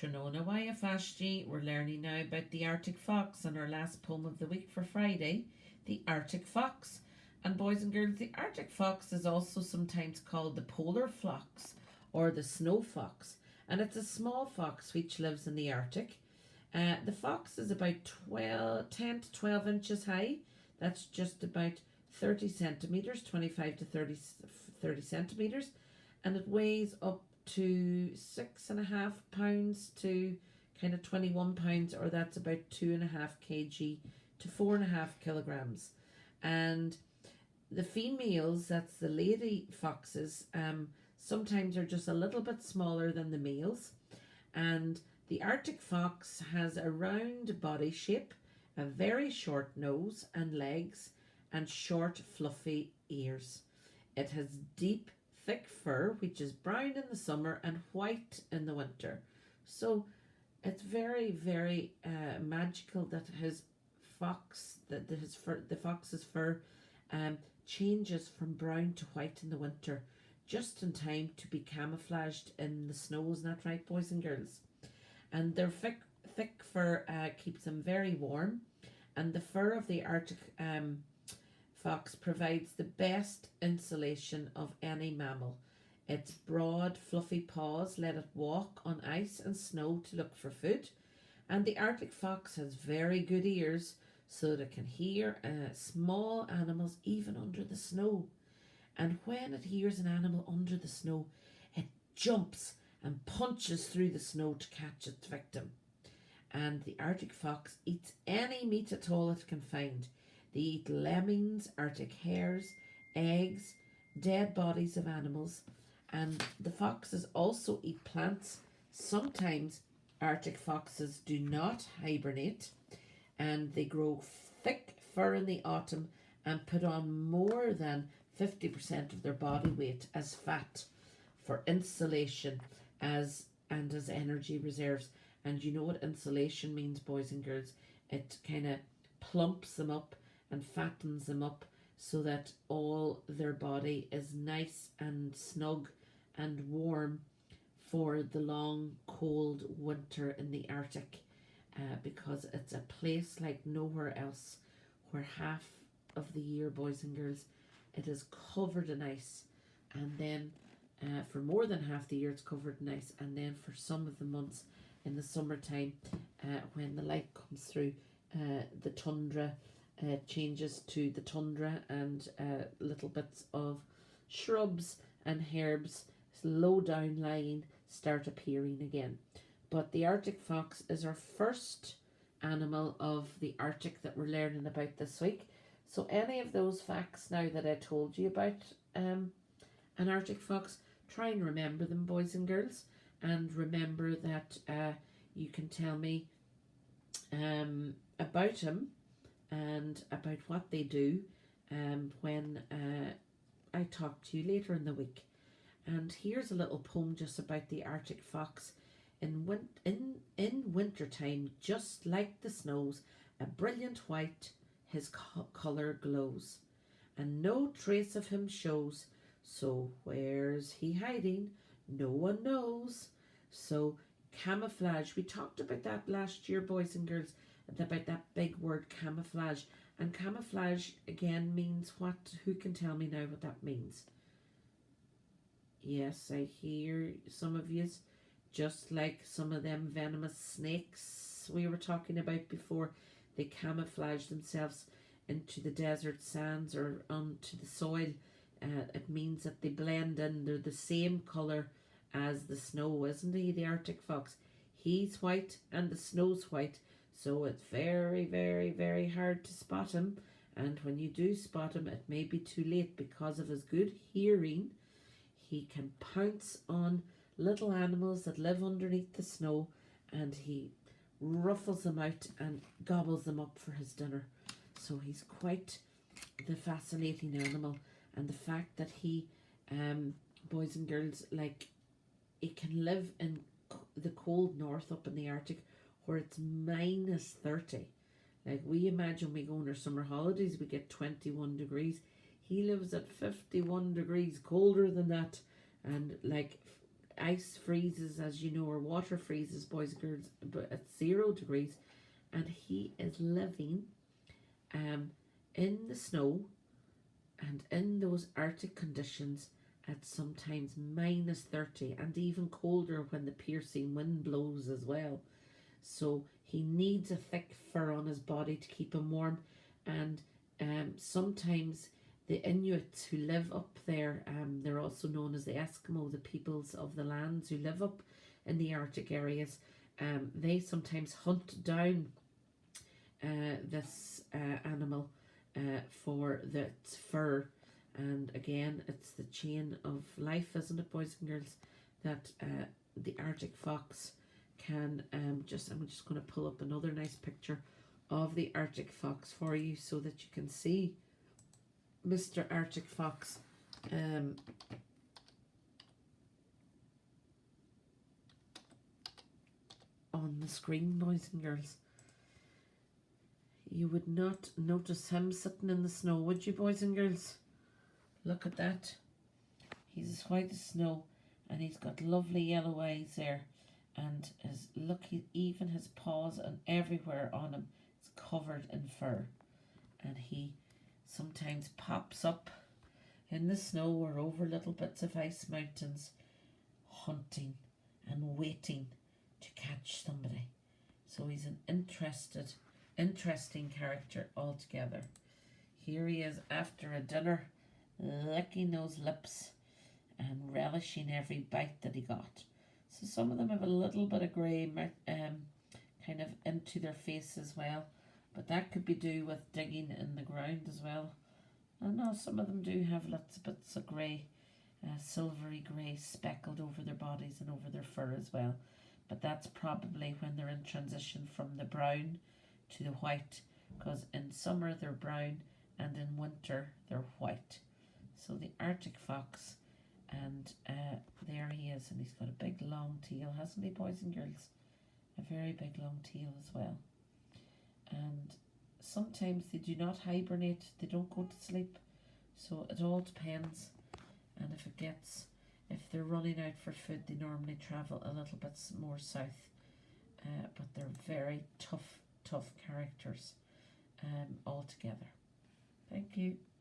Trinona Wayafashti. We're learning now about the Arctic fox and our last poem of the week for Friday, the Arctic fox. And boys and girls, the Arctic fox is also sometimes called the polar fox or the snow fox. And it's a small fox which lives in the Arctic. The fox is about 10 to 12 inches high. That's just about 30 centimetres, 25 to 30 centimetres. And it weighs up to 6.5 pounds to kind of 21 pounds, or that's about 2.5 kg to 4.5 kilograms. And the females, that's the lady foxes, sometimes are just a little bit smaller than the males. And the Arctic fox has a round body shape, a very short nose and legs, and short fluffy ears. It has deep thick fur which is brown in the summer and white in the winter. So it's very, very magical that his the fox's fur changes from brown to white in the winter, just in time to be camouflaged in the snow. Isn't that right, boys and girls? And their thick fur keeps them very warm, and the fur of the Arctic fox provides the best insulation of any mammal. Its broad, fluffy paws let it walk on ice and snow to look for food, and the Arctic fox has very good ears so that it can hear small animals even under the snow. And when it hears an animal under the snow, it jumps and punches through the snow to catch its victim. And the Arctic fox eats any meat at all it can find. They eat lemmings, Arctic hares, eggs, dead bodies of animals, and the foxes also eat plants. Sometimes Arctic foxes do not hibernate, and they grow thick fur in the autumn and put on more than 50% of their body weight as fat for insulation as energy reserves. And you know what insulation means, boys and girls? It kind of plumps them up and fattens them up so that all their body is nice and snug and warm for the long cold winter in the Arctic, because it's a place like nowhere else, where half of the year, boys and girls, it is covered in ice, and then for more than half the year it's covered in ice, and then for some of the months in the summertime, when the light comes through, the tundra changes to the tundra, and little bits of shrubs and herbs, low down lying, start appearing again. But the Arctic fox is our first animal of the Arctic that we're learning about this week. So any of those facts now that I told you about an Arctic fox, try and remember them, boys and girls, and remember that you can tell me about him and about what they do when I talk to you later in the week. And here's a little poem just about the Arctic fox. In winter time, just like the snows, a brilliant white his colour glows, and no trace of him shows. So where's he hiding? No one knows. So camouflage, we talked about that last year, boys and girls, about that big word camouflage. And camouflage again means what? Who can tell me now what that means? Yes, I hear some of yous, just like some of them venomous snakes we were talking about before. They camouflage themselves into the desert sands or onto the soil. It means that they blend in. They're the same colour as the snow, isn't he, the Arctic fox? He's white and the snow's white, so it's very, very, very hard to spot him. And when you do spot him, it may be too late. Because of his good hearing, he can pounce on little animals that live underneath the snow, and he ruffles them out and gobbles them up for his dinner. So he's quite the fascinating animal. And the fact that he, boys and girls, like, he can live in the cold north up in the Arctic where it's minus 30. Like, we imagine we go on our summer holidays, we get 21 degrees. He lives at 51 degrees, colder than that, and like ice freezes, as you know, or water freezes, boys and girls, but at 0 degrees, and he is living in the snow and in those Arctic conditions at sometimes -30 and even colder when the piercing wind blows as well. So he needs a thick fur on his body to keep him warm, and sometimes the Inuits who live up there, they're also known as the Eskimo, the peoples of the lands who live up in the Arctic areas. They sometimes hunt down this animal for its fur. And again, it's the chain of life, isn't it, boys and girls, that the Arctic fox can I'm just going to pull up another nice picture of the Arctic fox for you so that you can see Mr. Arctic fox on the screen, boys and girls. You would not notice him sitting in the snow, would you, boys and girls? Look at that. He's as white as snow, and he's got lovely yellow eyes there. And even his paws and everywhere on him is covered in fur. And he sometimes pops up in the snow or over little bits of ice mountains, hunting and waiting to catch somebody. So he's an interesting character altogether. Here he is after a dinner, licking those lips and relishing every bite that he got. So some of them have a little bit of grey kind of into their face as well, but that could be due with digging in the ground as well. And no, some of them do have lots of bits of grey, silvery grey speckled over their bodies and over their fur as well. But that's probably when they're in transition from the brown to the white, because in summer they're brown and in winter they're white. So the Arctic fox, and there he is, and he's got a big long tail, hasn't he, boys and girls? A very big long tail as well. And sometimes they do not hibernate, they don't go to sleep, so it all depends. And if they're running out for food, they normally travel a little bit more south, but they're very tough characters altogether. Thank you.